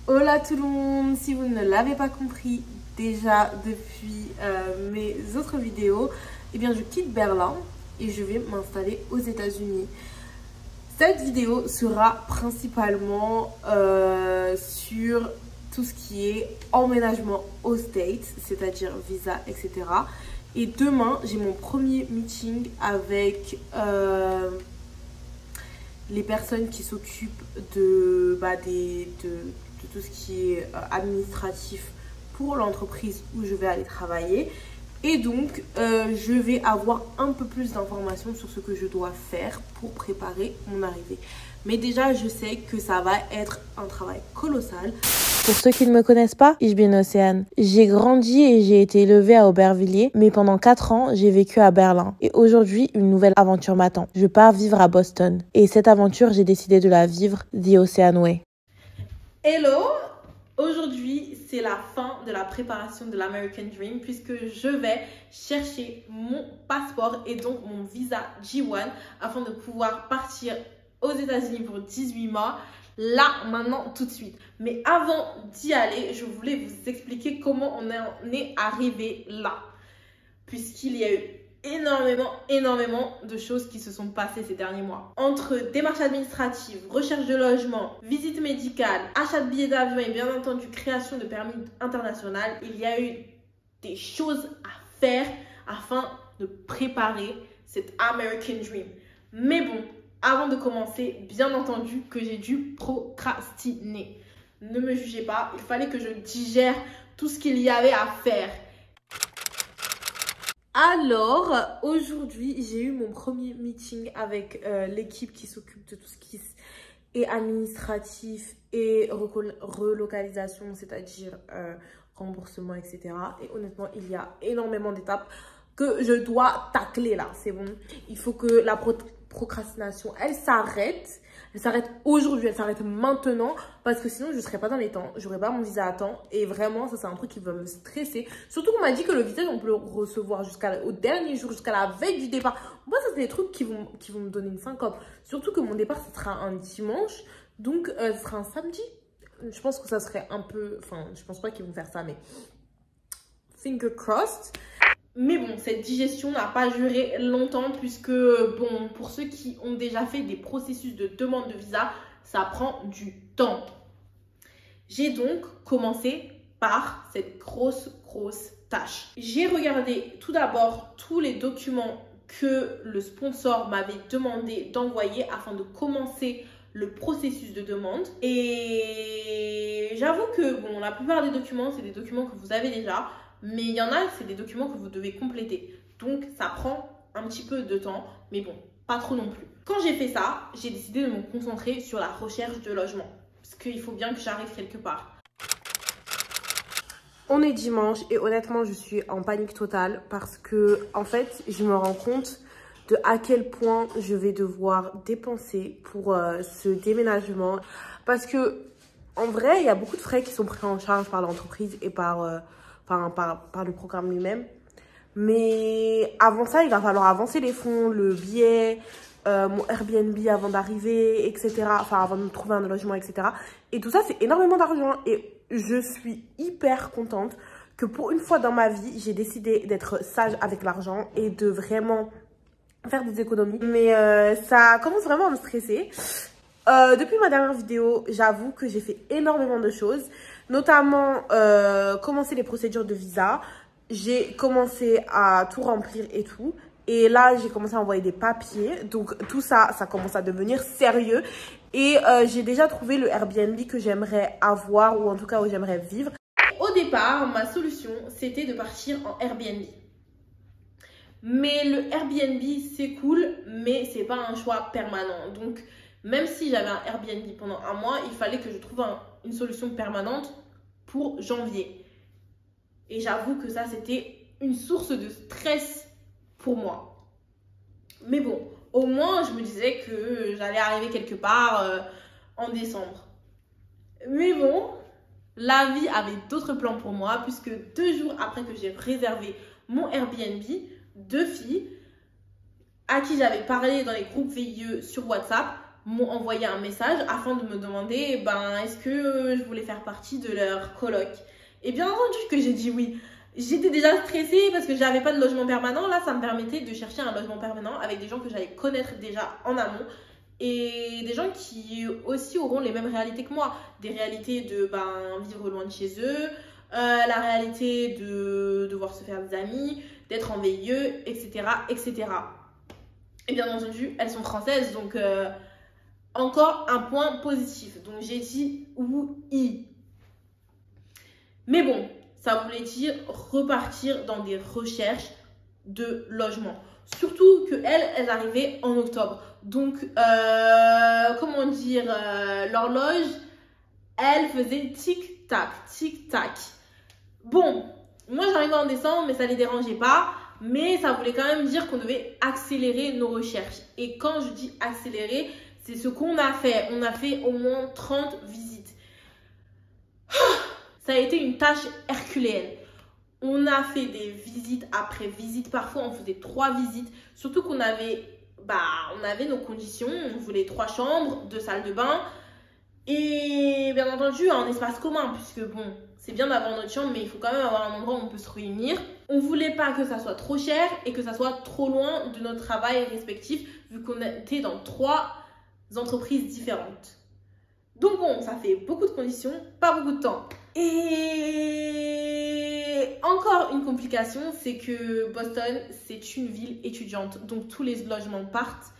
Hola tout le monde, si vous ne l'avez pas compris déjà depuis mes autres vidéos, eh bien je quitte Berlin et je vais m'installer aux États-Unis. Cette vidéo sera principalement sur tout ce qui est emménagement aux States, c'est-à-dire visa, etc. Et demain, j'ai mon premier meeting avec les personnes qui s'occupent de tout ce qui est administratif pour l'entreprise où je vais aller travailler. Et donc, je vais avoir un peu plus d'informations sur ce que je dois faire pour préparer mon arrivée. Mais déjà, je sais que ça va être un travail colossal. Pour ceux qui ne me connaissent pas, ich bin Océane. J'ai grandi et j'ai été élevée à Aubervilliers, mais pendant 4 ans, j'ai vécu à Berlin. Et aujourd'hui, une nouvelle aventure m'attend. Je pars vivre à Boston. Et cette aventure, j'ai décidé de la vivre the Ocean Way. Hello! Aujourd'hui, c'est la fin de la préparation de l'American Dream puisque je vais chercher mon passeport et donc mon visa G1 afin de pouvoir partir aux États-Unis pour 18 mois. Là, maintenant, tout de suite. Mais avant d'y aller, je voulais vous expliquer comment on est arrivé là. Puisqu'il y a eu énormément de choses qui se sont passées ces derniers mois. Entre démarches administratives, recherche de logement, visite médicale, achat de billets d'avion et bien entendu création de permis international, il y a eu des choses à faire afin de préparer cette American Dream. Mais bon, avant de commencer, bien entendu que j'ai dû procrastiner. Ne me jugez pas, il fallait que je digère tout ce qu'il y avait à faire. Alors, aujourd'hui, j'ai eu mon premier meeting avec l'équipe qui s'occupe de tout ce qui est administratif et relocalisation, c'est-à-dire remboursement, etc. Et honnêtement, il y a énormément d'étapes que je dois tacler là, c'est bon. Il faut que la procrastination, elle s'arrête. Elle s'arrête aujourd'hui, elle s'arrête maintenant parce que sinon je ne serai pas dans les temps, j'aurai pas mon visa à temps et vraiment ça c'est un truc qui va me stresser. Surtout qu'on m'a dit que le visa on peut le recevoir jusqu'au dernier jour, jusqu'à la veille du départ. Moi ça c'est des trucs qui vont me donner une syncope. Surtout que mon départ ce sera un dimanche, donc ce sera un samedi. Je pense que ça serait un peu, enfin je pense pas qu'ils vont faire ça mais finger crossed. Mais bon, cette digestion n'a pas duré longtemps puisque, bon, pour ceux qui ont déjà fait des processus de demande de visa, ça prend du temps. J'ai donc commencé par cette grosse tâche. J'ai regardé tout d'abord tous les documents que le sponsor m'avait demandé d'envoyer afin de commencer le processus de demande. Et j'avoue que, bon, la plupart des documents, c'est des documents que vous avez déjà. Mais il y en a, c'est des documents que vous devez compléter. Donc, ça prend un petit peu de temps, mais bon, pas trop non plus. Quand j'ai fait ça, j'ai décidé de me concentrer sur la recherche de logement. Parce qu'il faut bien que j'arrive quelque part. On est dimanche et honnêtement, je suis en panique totale parce que, en fait, je me rends compte de à quel point je vais devoir dépenser pour ce déménagement. Parce que, en vrai, il y a beaucoup de frais qui sont pris en charge par l'entreprise et par le programme lui-même. Mais avant ça, il va falloir avancer les fonds, le billet, mon Airbnb avant d'arriver, etc. Enfin, avant de trouver un logement, etc. Et tout ça, c'est énormément d'argent. Et je suis hyper contente que pour une fois dans ma vie, j'ai décidé d'être sage avec l'argent et de vraiment faire des économies. Mais ça commence vraiment à me stresser. Depuis ma dernière vidéo, j'avoue que j'ai fait énormément de choses. Notamment commencer les procédures de visa. J'ai commencé à tout remplir et tout. Et là, j'ai commencé à envoyer des papiers. Donc, tout ça, ça commence à devenir sérieux. Et j'ai déjà trouvé le Airbnb que j'aimerais avoir ou en tout cas où j'aimerais vivre. Au départ, ma solution, c'était de partir en Airbnb. Mais le Airbnb, c'est cool, mais c'est pas un choix permanent. Donc, même si j'avais un Airbnb pendant un mois, il fallait que je trouve une solution permanente pour janvier. Et j'avoue que ça, c'était une source de stress pour moi. Mais bon, au moins, je me disais que j'allais arriver quelque part en décembre. Mais bon, la vie avait d'autres plans pour moi, puisque 2 jours après que j'ai réservé mon Airbnb, 2 filles à qui j'avais parlé dans les groupes VIE sur WhatsApp m'ont envoyé un message afin de me demander est-ce que je voulais faire partie de leur coloc. Et bien entendu que j'ai dit oui. J'étais déjà stressée parce que j'avais pas de logement permanent. Là, ça me permettait de chercher un logement permanent avec des gens que j'allais connaître déjà en amont. Et des gens qui aussi auront les mêmes réalités que moi. Des réalités de vivre loin de chez eux, la réalité de devoir se faire des amis, d'être en VIE, etc., etc. Et bien entendu, elles sont françaises, donc encore un point positif. Donc j'ai dit oui. Mais bon, ça voulait dire repartir dans des recherches de logement. Surtout qu'elles arrivaient en octobre. Donc, comment dire, l'horloge, elle faisait tic-tac, tic-tac. Bon, moi j'arrivais en décembre, mais ça ne les dérangeait pas. Mais ça voulait quand même dire qu'on devait accélérer nos recherches. Et quand je dis accélérer, c'est ce qu'on a fait. On a fait au moins 30 visites. Ça a été une tâche herculéenne. On a fait des visites après visites. Parfois, on faisait 3 visites. Surtout qu'on avait, on avait nos conditions. On voulait 3 chambres, 2 salles de bain. Et bien entendu, un espace commun. Puisque bon, c'est bien d'avoir notre chambre, mais il faut quand même avoir un endroit où on peut se réunir. On ne voulait pas que ça soit trop cher et que ça soit trop loin de notre travail respectif. Vu qu'on était dans 3 entreprises différentes. Donc bon, ça fait beaucoup de conditions, pas beaucoup de temps. Et encore une complication, c'est que Boston, c'est une ville étudiante. Donc tous les logements partent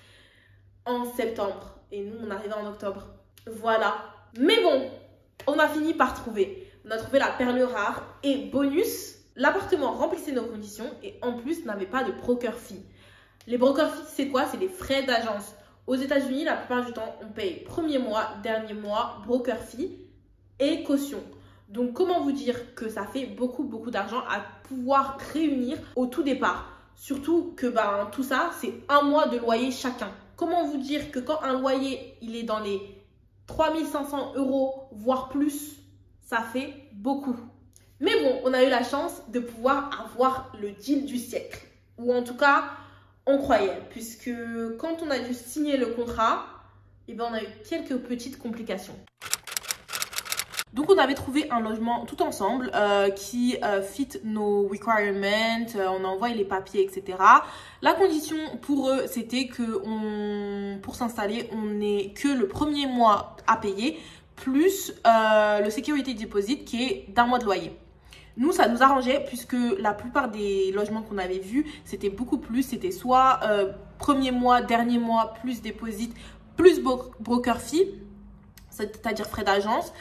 en septembre. Et nous, on arrivait en octobre. Voilà. Mais bon, on a fini par trouver. On a trouvé la perle rare. Et bonus, l'appartement remplissait nos conditions. Et en plus, n'avait pas de broker fee. Les broker fees, c'est quoi? C'est des frais d'agence. Aux États-Unis, la plupart du temps, on paye premier mois, dernier mois, broker fee et caution. Donc, comment vous dire que ça fait beaucoup d'argent à pouvoir réunir au tout départ. Surtout que tout ça, c'est 1 mois de loyer chacun. Comment vous dire que quand un loyer, il est dans les 3500 €, voire plus, ça fait beaucoup. Mais bon, on a eu la chance de pouvoir avoir le deal du siècle. Ou en tout cas, on croyait, puisque quand on a dû signer le contrat, on a eu quelques petites complications. Donc on avait trouvé un logement tout ensemble qui fit nos requirements, on a envoyé les papiers, etc. La condition pour eux, c'était que pour s'installer, on n'est que le premier mois à payer, plus le security deposit qui est d'1 mois de loyer. Nous, ça nous arrangeait puisque la plupart des logements qu'on avait vus, c'était beaucoup plus. C'était soit premier mois, dernier mois, plus deposit, plus broker fee, c'est-à-dire frais d'agence,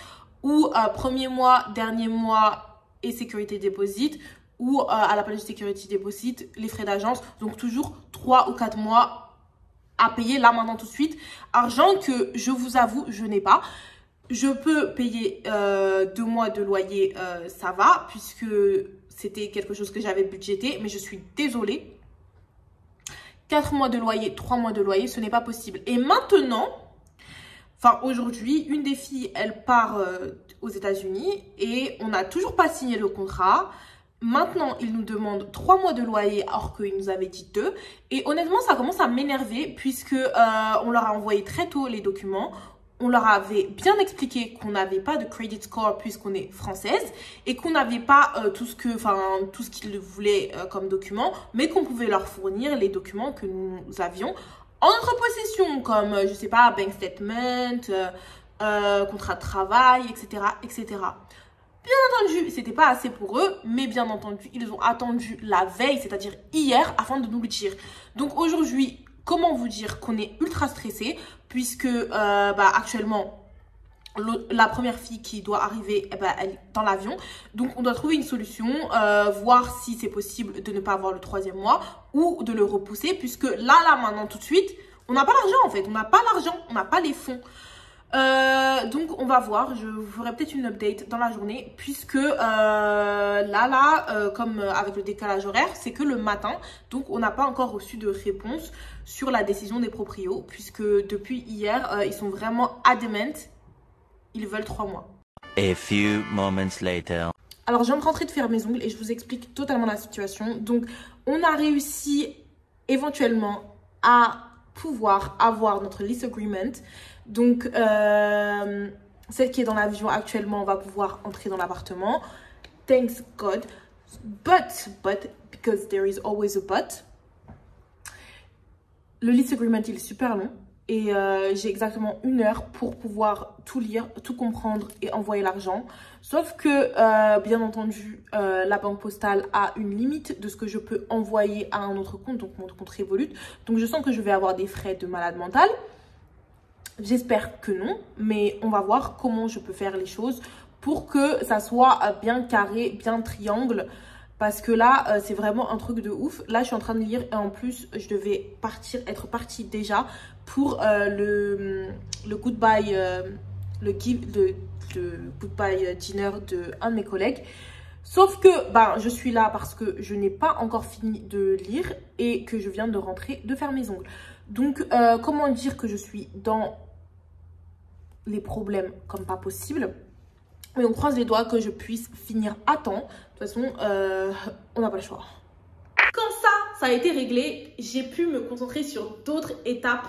ou premier mois, dernier mois et security deposit, ou à la place du security deposit, les frais d'agence. Donc toujours 3 ou 4 mois à payer là maintenant tout de suite. Argent que je vous avoue, je n'ai pas. Je peux payer 2 mois de loyer, ça va, puisque c'était quelque chose que j'avais budgété, mais je suis désolée. 4 mois de loyer, 3 mois de loyer, ce n'est pas possible. Et maintenant, aujourd'hui, une des filles, elle part aux États-Unis et on n'a toujours pas signé le contrat. Maintenant, ils nous demandent 3 mois de loyer alors qu'ils nous avaient dit 2. Et honnêtement, ça commence à m'énerver puisque on leur a envoyé très tôt les documents. On leur avait bien expliqué qu'on n'avait pas de credit score puisqu'on est française et qu'on n'avait pas tout ce qu'ils voulaient comme document, mais qu'on pouvait leur fournir les documents que nous avions en notre possession, comme, je sais pas, bank statement, contrat de travail, etc., etc. Bien entendu, c'était pas assez pour eux, mais bien entendu, ils ont attendu la veille, c'est-à-dire hier, afin de nous le dire. Donc aujourd'hui, comment vous dire qu'on est ultra stressé, puisque actuellement, la première fille qui doit arriver, elle est dans l'avion. Donc, on doit trouver une solution, voir si c'est possible de ne pas avoir le 3e mois ou de le repousser, puisque là, maintenant, tout de suite, on n'a pas l'argent en fait. On n'a pas l'argent, on n'a pas les fonds. Donc, on va voir. Je vous ferai peut-être une update dans la journée, puisque comme avec le décalage horaire, c'est que le matin. Donc, on n'a pas encore reçu de réponse sur la décision des proprios, puisque depuis hier, ils sont vraiment adamant. Ils veulent 3 mois. A few moments later. Alors, je viens de rentrer de faire mes ongles et je vous explique totalement la situation. Donc, on a réussi éventuellement à pouvoir avoir notre lease agreement. Donc, celle qui est dans l'avion actuellement va pouvoir entrer dans l'appartement. Thanks God. But, because there is always a but. Le lease agreement, il est super long. Et j'ai exactement 1 heure pour pouvoir tout lire, tout comprendre et envoyer l'argent. Sauf que, bien entendu, la banque postale a une limite de ce que je peux envoyer à un autre compte, donc mon compte Revolut. Donc je sens que je vais avoir des frais de malade mental. J'espère que non, mais on va voir comment je peux faire les choses pour que ça soit bien carré, bien triangle. Parce que là, c'est vraiment un truc de ouf. Là, je suis en train de lire et en plus, je devais être partie déjà pour le goodbye, le goodbye dinner de un de mes collègues. Sauf que je suis là parce que je n'ai pas encore fini de lire et que je viens de rentrer de faire mes ongles. Donc, comment dire que je suis dans les problèmes comme pas possible. Mais on croise les doigts que je puisse finir à temps. De toute façon, on n'a pas le choix. Quand ça a été réglé, j'ai pu me concentrer sur d'autres étapes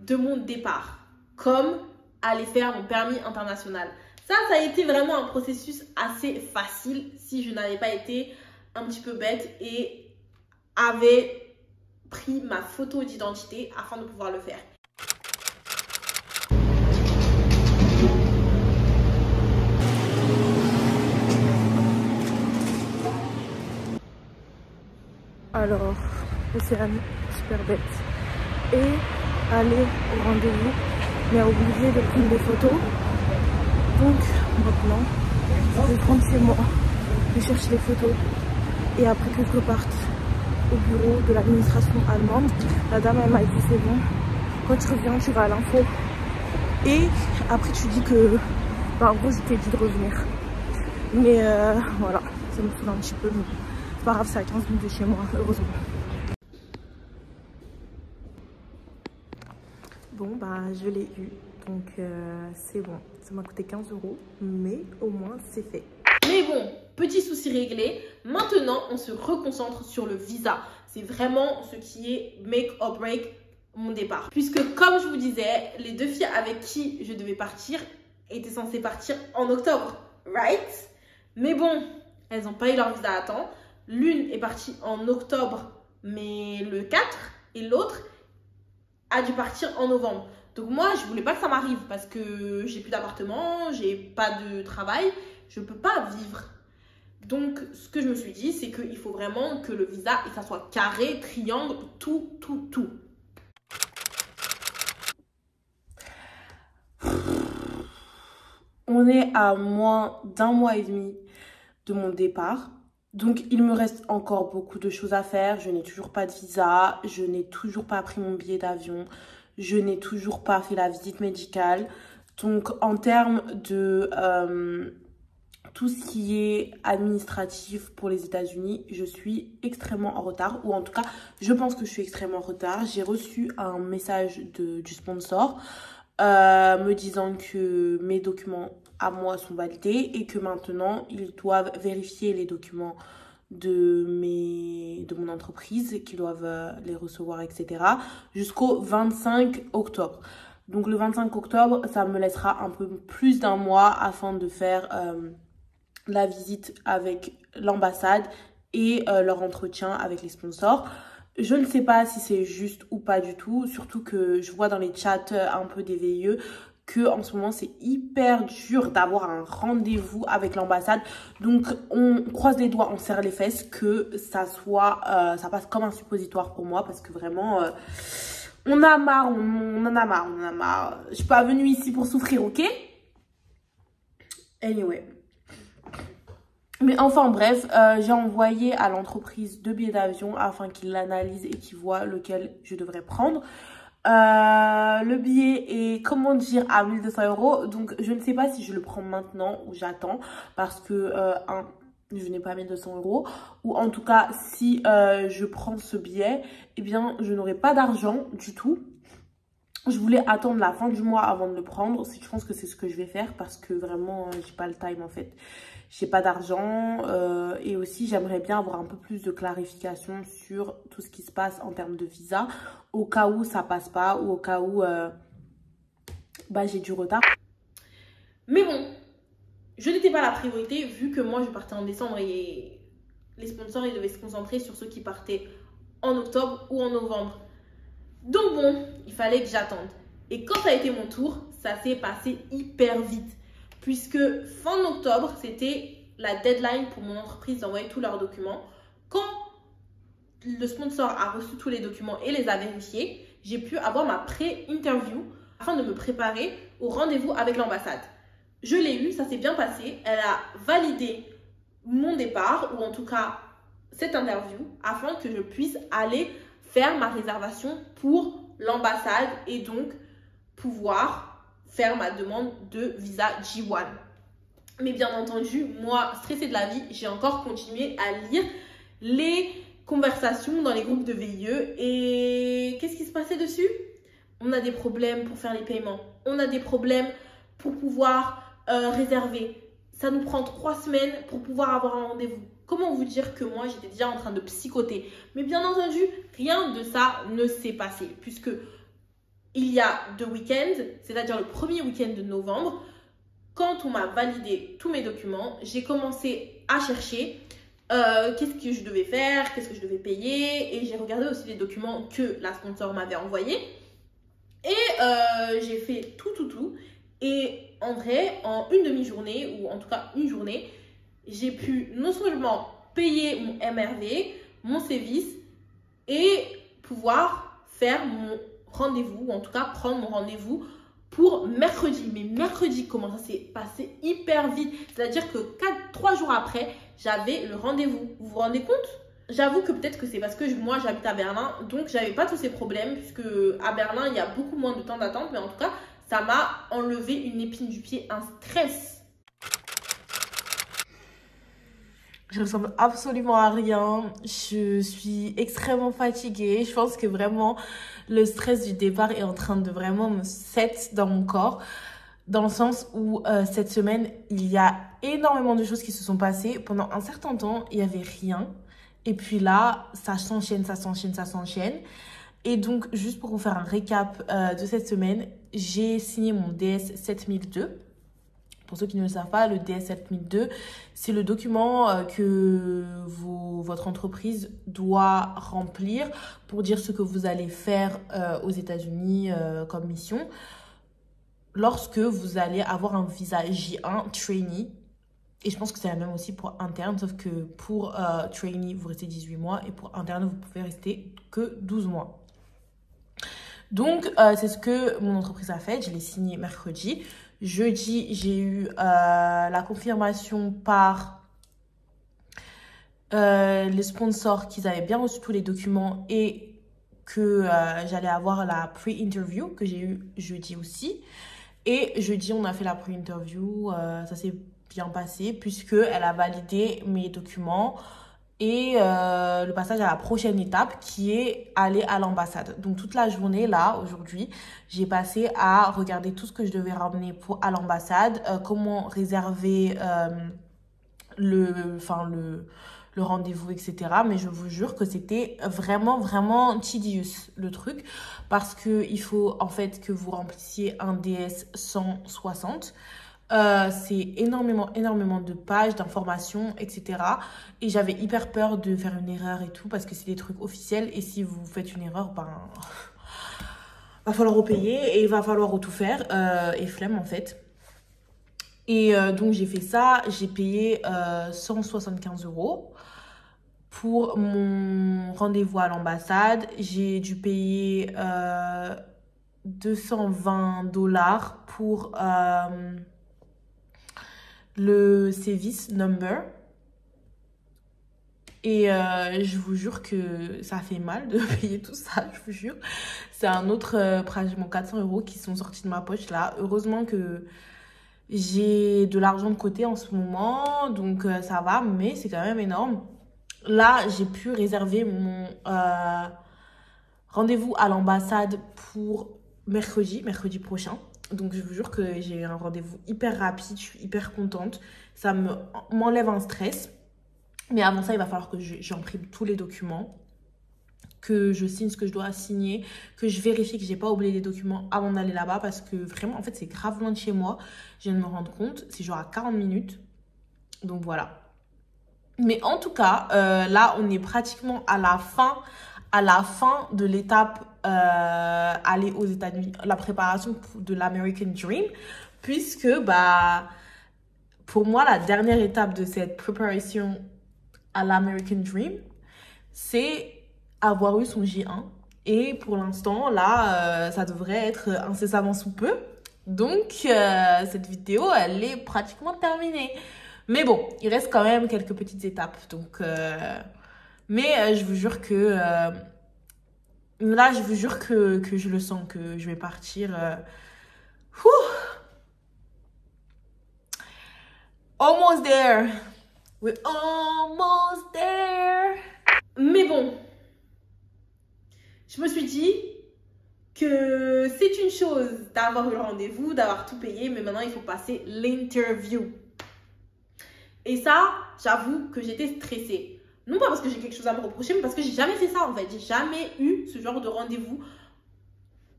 de mon départ. Comme aller faire mon permis international. Ça a été vraiment un processus assez facile si je n'avais pas été un petit peu bête et avait pris ma photo d'identité afin de pouvoir le faire. Alors, Océane, super bête, et aller au rendez-vous, mais a oublié de prendre des photos. Donc maintenant, je vais prendre chez moi, je cherche les photos, et après que je reparte au bureau de l'administration allemande, la dame elle m'a dit c'est bon, quand tu reviens tu vas à l'info, et après tu dis que, en gros je t'ai dit de revenir. Mais voilà, ça me saoule un petit peu, mais c'est pas grave, c'est à 15 minutes de chez moi, heureusement. Bon, je l'ai eu, donc c'est bon. Ça m'a coûté 15 €, mais au moins c'est fait. Mais bon, petit souci réglé. Maintenant, on se reconcentre sur le visa. C'est vraiment ce qui est make or break mon départ. Puisque comme je vous disais, les 2 filles avec qui je devais partir étaient censées partir en octobre, right? Mais bon, elles n'ont pas eu leur visa à temps. L'une est partie en octobre, mais le 4, et l'autre a dû partir en novembre. Donc moi, je voulais pas que ça m'arrive parce que j'ai plus d'appartement, j'ai pas de travail, je peux pas vivre. Donc, ce que je me suis dit, c'est qu'il faut vraiment que le visa, ça soit carré, triangle, tout. On est à moins d'1 mois et demi de mon départ. Donc, il me reste encore beaucoup de choses à faire. Je n'ai toujours pas de visa. Je n'ai toujours pas pris mon billet d'avion. Je n'ai toujours pas fait la visite médicale. Donc, en termes de tout ce qui est administratif pour les États-Unis, je suis extrêmement en retard. Ou en tout cas, je pense que je suis extrêmement en retard. J'ai reçu un message du sponsor me disant que mes documents à moi sont validés et que maintenant ils doivent vérifier les documents de mon entreprise, qu'ils doivent les recevoir, etc. jusqu'au 25 octobre. Donc le 25 octobre, ça me laissera un peu plus d'1 mois afin de faire la visite avec l'ambassade et leur entretien avec les sponsors. Je ne sais pas si c'est juste ou pas du tout, surtout que je vois dans les chats un peu des VIE que en ce moment c'est hyper dur d'avoir un rendez-vous avec l'ambassade. Donc on croise les doigts, on serre les fesses que ça passe comme un suppositoire pour moi parce que vraiment on en a marre. Je suis pas venue ici pour souffrir, ok? Anyway. Mais enfin bref, j'ai envoyé à l'entreprise 2 billets d'avion afin qu'ils l'analysent et qu'ils voient lequel je devrais prendre. Le billet est, comment dire, à 1 200 €. Donc je ne sais pas si je le prends maintenant ou j'attends. Parce que, je n'ai pas 1 200 €. Ou en tout cas, si je prends ce billet, eh bien je n'aurai pas d'argent du tout. Je voulais attendre la fin du mois avant de le prendre. Je pense que c'est ce que je vais faire parce que vraiment, j'ai pas le time en fait. J'ai pas d'argent et aussi j'aimerais bien avoir un peu plus de clarification sur tout ce qui se passe en termes de visa au cas où ça passe pas ou au cas où j'ai du retard. Mais bon, je n'étais pas la priorité vu que moi je partais en décembre et les sponsors ils devaient se concentrer sur ceux qui partaient en octobre ou en novembre. Donc bon, il fallait que j'attende. Et quand ça a été mon tour, ça s'est passé hyper vite. Puisque fin octobre, c'était la deadline pour mon entreprise d'envoyer tous leurs documents. Quand le sponsor a reçu tous les documents et les a vérifiés, j'ai pu avoir ma pré-interview afin de me préparer au rendez-vous avec l'ambassade. Je l'ai eu, ça s'est bien passé. Elle a validé mon départ, ou en tout cas cette interview, afin que je puisse aller faire ma réservation pour l'ambassade et donc pouvoir faire ma demande de visa J1. Mais bien entendu, moi, stressée de la vie, j'ai encore continué à lire les conversations dans les groupes de VIE. Et qu'est-ce qui se passait dessus? On a des problèmes pour faire les paiements. On a des problèmes pour pouvoir réserver. Ça nous prend 3 semaines pour pouvoir avoir un rendez-vous. Comment vous dire que moi, j'étais déjà en train de psychoter? Mais bien entendu, rien de ça ne s'est passé. Puisque il y a 2 week-ends, c'est-à-dire le premier week-end de novembre, quand on m'a validé tous mes documents, j'ai commencé à chercher qu'est-ce que je devais faire, qu'est-ce que je devais payer. Et j'ai regardé aussi les documents que la sponsor m'avait envoyés. Et j'ai fait tout. Et en vrai, en une demi-journée, ou en tout cas une journée, j'ai pu non seulement payer mon MRV, mon sévice et pouvoir faire mon rendez-vous, ou en tout cas prendre mon rendez-vous pour mercredi. Mais mercredi, comment ça s'est passé hyper vite. C'est-à-dire que 3 jours après, j'avais le rendez-vous. Vous vous rendez compte? J'avoue que peut-être que c'est parce que moi j'habite à Berlin, donc j'avais pas tous ces problèmes, puisque à Berlin il y a beaucoup moins de temps d'attente, mais en tout cas ça m'a enlevé une épine du pied, un stress. Je ressemble absolument à rien, je suis extrêmement fatiguée, je pense que vraiment le stress du départ est en train de vraiment me set dans mon corps, dans le sens où cette semaine il y a énormément de choses qui se sont passées. Pendant un certain temps il n'y avait rien. Et puis là, ça s'enchaîne. Et donc, juste pour vous faire un récap de cette semaine, j'ai signé mon DS 7002. Pour ceux qui ne le savent pas, le DS 7002, c'est le document que votre entreprise doit remplir pour dire ce que vous allez faire aux États-Unis comme mission lorsque vous allez avoir un visa J1 trainee. Et je pense que c'est la même aussi pour interne, sauf que pour trainee, vous restez 18 mois et pour interne, vous pouvez rester que 12 mois. Donc, c'est ce que mon entreprise a fait. Je l'ai signé mercredi. Jeudi, j'ai eu la confirmation par les sponsors qu'ils avaient bien reçu tous les documents et que j'allais avoir la pre-interview que j'ai eu jeudi aussi. Et jeudi, on a fait la pre-interview. Ça s'est bien passé puisque elle a validé mes documents et le passage à la prochaine étape qui est aller à l'ambassade. Donc toute la journée là aujourd'hui j'ai passé à regarder tout ce que je devais ramener à l'ambassade, comment réserver le rendez-vous, etc. Mais je vous jure que c'était vraiment tedious le truc, parce que il faut en fait que vous remplissiez un DS 160. C'est énormément de pages, d'informations, etc. Et j'avais hyper peur de faire une erreur et tout, parce que c'est des trucs officiels. Et si vous faites une erreur, va falloir repayer et il va falloir tout faire. Et flemme en fait. Et donc j'ai fait ça, j'ai payé 175 € pour mon rendez-vous à l'ambassade. J'ai dû payer 220 $ pour le service number. Et je vous jure que ça fait mal de payer tout ça, je vous jure. C'est un autre pratiquement 400 € qui sont sortis de ma poche là. Heureusement que j'ai de l'argent de côté en ce moment, donc ça va, mais c'est quand même énorme. Là, j'ai pu réserver mon rendez-vous à l'ambassade pour mercredi prochain. Donc, je vous jure que j'ai eu un rendez-vous hyper rapide. Je suis hyper contente. Ça m'enlève un stress. Mais avant ça, il va falloir que j'imprime tous les documents, que je signe ce que je dois signer, que je vérifie que j'ai pas oublié les documents avant d'aller là-bas parce que vraiment, en fait, c'est grave loin de chez moi. Je viens de me rendre compte, c'est genre à 40 minutes. Donc voilà. Mais en tout cas, là, on est pratiquement à la fin de l'étape aller aux États-Unis, la préparation de l'American Dream, puisque bah pour moi, la dernière étape de cette préparation à l'American Dream, c'est avoir eu son J1. Et pour l'instant, là, ça devrait être incessamment sous peu. Donc, cette vidéo, elle est pratiquement terminée. Mais bon, il reste quand même quelques petites étapes. Donc, mais je vous jure que... là, je vous jure que je le sens, que je vais partir... Almost there. We're almost there. Mais bon, je me suis dit que c'est une chose d'avoir eu le rendez-vous, d'avoir tout payé, mais maintenant il faut passer l'interview. Et ça, j'avoue que j'étais stressée. Non pas parce que j'ai quelque chose à me reprocher, mais parce que j'ai jamais fait ça en fait. J'ai jamais eu ce genre de rendez-vous.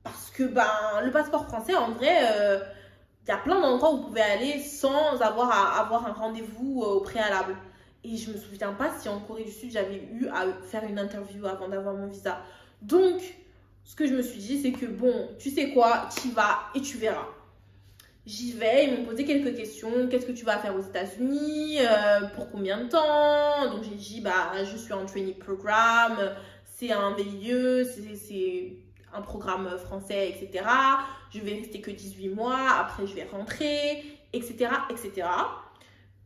Parce que ben, le passeport français, en vrai, il y a plein d'endroits où vous pouvez aller sans avoir à avoir un rendez-vous au préalable. Et je me souviens pas si en Corée du Sud, j'avais eu à faire une interview avant d'avoir mon visa. Donc, ce que je me suis dit, c'est que bon, tu sais quoi, tu y vas et tu verras. J'y vais, ils m'ont posé quelques questions. Qu'est-ce que tu vas faire aux États-Unis? Pour combien de temps? Donc, j'ai dit, bah, je suis en training program. C'est un VIE, c'est un programme français, etc. Je vais rester que 18 mois. Après, je vais rentrer, etc., etc.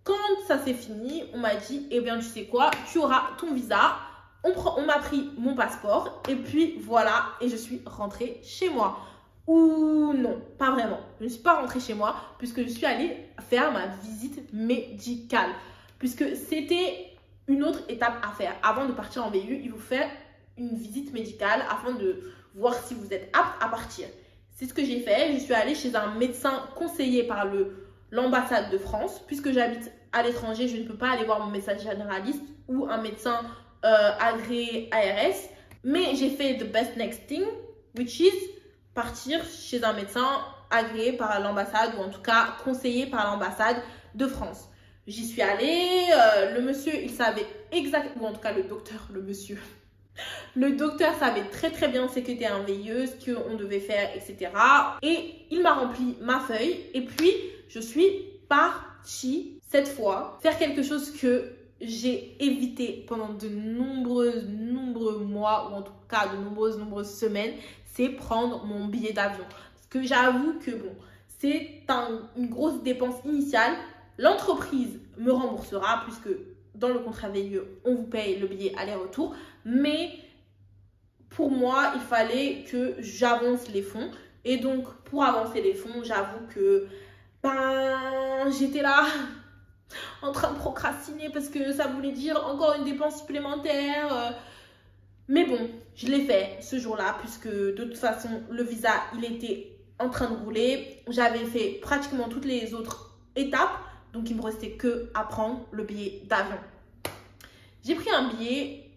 Quand ça s'est fini, on m'a dit, eh bien, tu sais quoi, tu auras ton visa. On m'a pris mon passeport et puis voilà, et je suis rentrée chez moi. Ou non, pas vraiment. Je ne suis pas rentrée chez moi puisque je suis allée faire ma visite médicale. Puisque c'était une autre étape à faire. Avant de partir en VIE, il vous fait une visite médicale afin de voir si vous êtes apte à partir. C'est ce que j'ai fait. Je suis allée chez un médecin conseillé par l'ambassade de France. Puisque j'habite à l'étranger, je ne peux pas aller voir mon médecin généraliste ou un médecin agréé ARS. Mais j'ai fait the best next thing, which is partir chez un médecin agréé par l'ambassade ou en tout cas conseillé par l'ambassade de France. J'y suis allée, le monsieur, il savait exactement, ou en tout cas le docteur, le docteur savait très très bien ce qu'était un VIE, ce qu'on devait faire, etc. Et il m'a rempli ma feuille et puis je suis partie cette fois faire quelque chose que j'ai évité pendant de nombreux mois ou en tout cas de nombreuses semaines, c'est prendre mon billet d'avion. Parce que j'avoue que bon, c'est une grosse dépense initiale. L'entreprise me remboursera puisque dans le contrat VIE, on vous paye le billet aller-retour. Mais pour moi, il fallait que j'avance les fonds. Et donc, pour avancer les fonds, j'avoue que j'étais là en train de procrastiner parce que ça voulait dire encore une dépense supplémentaire. Mais bon, je l'ai fait ce jour-là puisque de toute façon, le visa, il était en train de rouler. J'avais fait pratiquement toutes les autres étapes. Donc, il me restait que à prendre le billet d'avion. J'ai pris un billet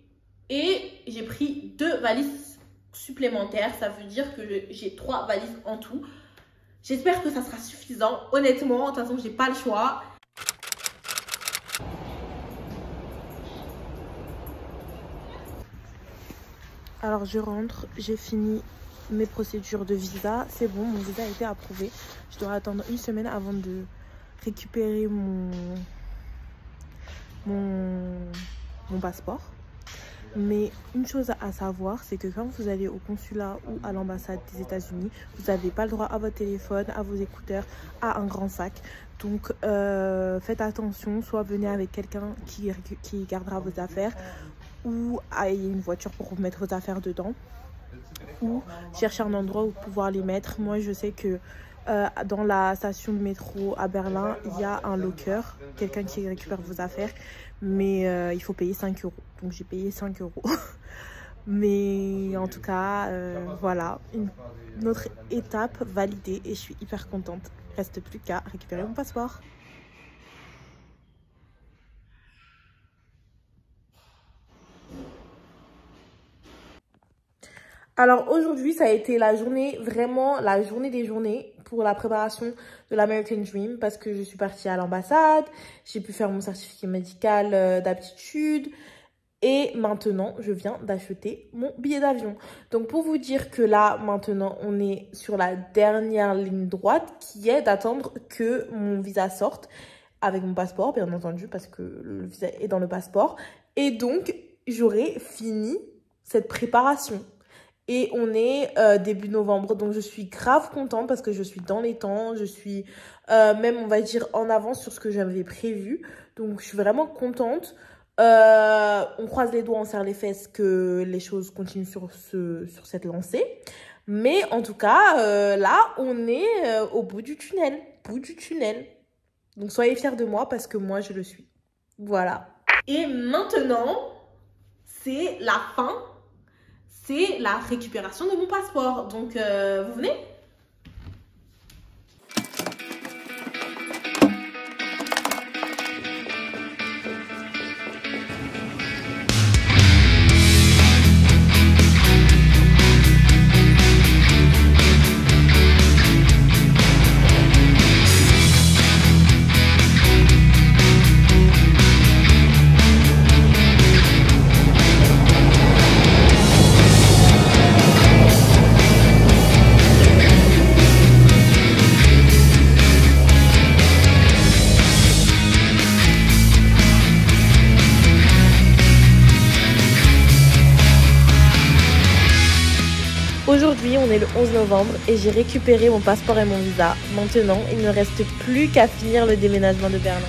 et j'ai pris 2 valises supplémentaires. Ça veut dire que j'ai 3 valises en tout. J'espère que ça sera suffisant. Honnêtement, de toute façon, je n'ai pas le choix. Alors je rentre, j'ai fini mes procédures de visa, c'est bon, mon visa a été approuvé. Je dois attendre 1 semaine avant de récupérer mon passeport. Mais une chose à savoir, c'est que quand vous allez au consulat ou à l'ambassade des États-Unis, vous n'avez pas le droit à votre téléphone, à vos écouteurs, à un grand sac. Donc faites attention, soit venez avec quelqu'un qui gardera vos affaires, ou ayez une voiture pour vous mettre vos affaires dedans, ou chercher un endroit où pouvoir les mettre. Moi je sais que dans la station de métro à Berlin, il y a un locker, quelqu'un qui récupère vos affaires, mais il faut payer 5 €. Donc j'ai payé 5 €. Mais en tout cas, voilà, une autre étape validée et je suis hyper contente. Reste plus qu'à récupérer mon passeport. Alors aujourd'hui, ça a été la journée, vraiment la journée des journées pour la préparation de l'American Dream parce que je suis partie à l'ambassade, j'ai pu faire mon certificat médical d'aptitude et maintenant, je viens d'acheter mon billet d'avion. Donc pour vous dire que là, maintenant, on est sur la dernière ligne droite qui est d'attendre que mon visa sorte avec mon passeport, bien entendu, parce que le visa est dans le passeport. Et donc, j'aurai fini cette préparation. Et on est début novembre, donc je suis grave contente parce que je suis dans les temps. Je suis même, on va dire, en avance sur ce que j'avais prévu. Donc, je suis vraiment contente. On croise les doigts, on serre les fesses que les choses continuent sur cette lancée. Mais en tout cas, là, on est au bout du tunnel. Donc, soyez fiers de moi parce que moi, je le suis. Voilà. Et maintenant, c'est la fin. C'est la récupération de mon passeport. Donc, vous venez ? Aujourd'hui, on est le 11 novembre et j'ai récupéré mon passeport et mon visa. Maintenant, il ne reste plus qu'à finir le déménagement de Berlin.